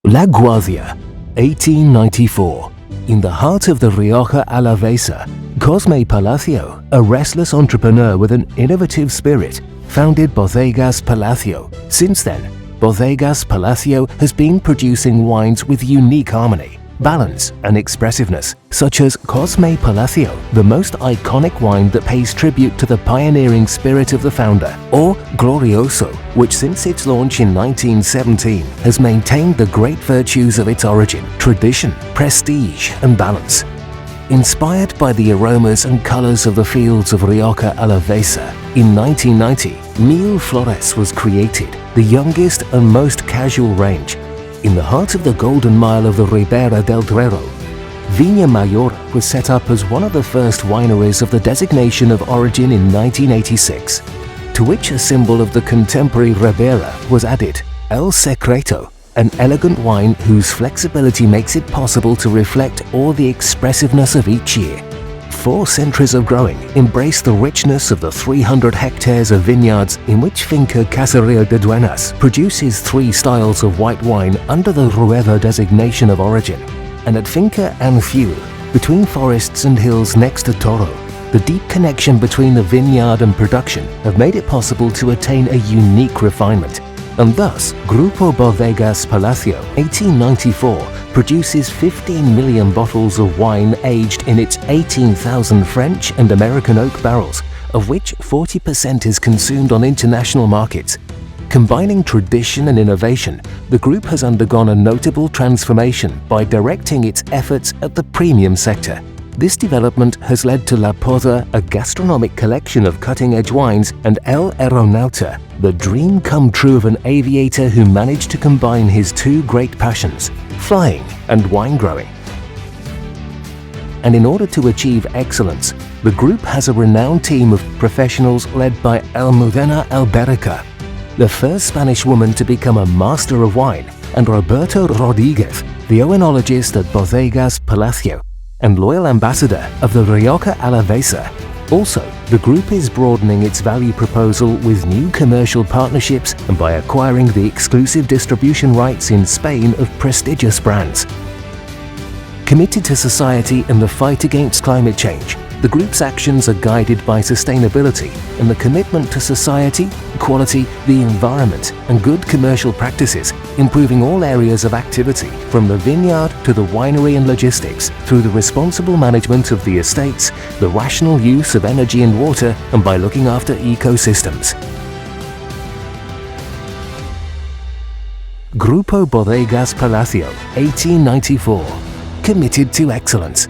La Guardia, 1894. In the heart of the Rioja Alavesa, Cosme Palacio, a restless entrepreneur with an innovative spirit, founded Bodegas Palacio. Since then, Bodegas Palacio has been producing wines with unique harmony, balance and expressiveness, such as Cosme Palacio, the most iconic wine that pays tribute to the pioneering spirit of the founder, or Glorioso, which since its launch in 1917 has maintained the great virtues of its origin, tradition, prestige and balance. Inspired by the aromas and colors of the fields of Rioja Alavesa, in 1990, Mil Flores was created, the youngest and most casual range. In the heart of the Golden Mile of the Ribera del Duero, Viña Mayor was set up as one of the first wineries of the designation of origin in 1986, to which a symbol of the contemporary Ribera was added, El Secreto, an elegant wine whose flexibility makes it possible to reflect all the expressiveness of each year. 4 centuries of growing embrace the richness of the 300 hectares of vineyards in which Finca Caserío de Duenas produces 3 styles of white wine under the Rueda designation of origin. And at Finca Anfiul, between forests and hills next to Toro, the deep connection between the vineyard and production have made it possible to attain a unique refinement. And thus, Grupo Bodegas Palacio, 1894, produces 15 million bottles of wine aged in its 18,000 French and American oak barrels, of which 40% is consumed on international markets. Combining tradition and innovation, the group has undergone a notable transformation by directing its efforts at the premium sector. This development has led to La Poda, a gastronomic collection of cutting-edge wines, and El Aeronauta, the dream come true of an aviator who managed to combine his 2 great passions, flying and wine growing. And in order to achieve excellence, the group has a renowned team of professionals led by Almudena Alberica, the first Spanish woman to become a master of wine, and Roberto Rodriguez, the oenologist at Bodegas Palacio and loyal ambassador of the Rioja Alavesa. Also, the group is broadening its value proposal with new commercial partnerships and by acquiring the exclusive distribution rights in Spain of prestigious brands. Committed to society and the fight against climate change, the group's actions are guided by sustainability and the commitment to society, quality, the environment, and good commercial practices, improving all areas of activity, from the vineyard to the winery and logistics, through the responsible management of the estates, the rational use of energy and water, and by looking after ecosystems. Grupo Bodegas Palacio, 1894. Committed to excellence.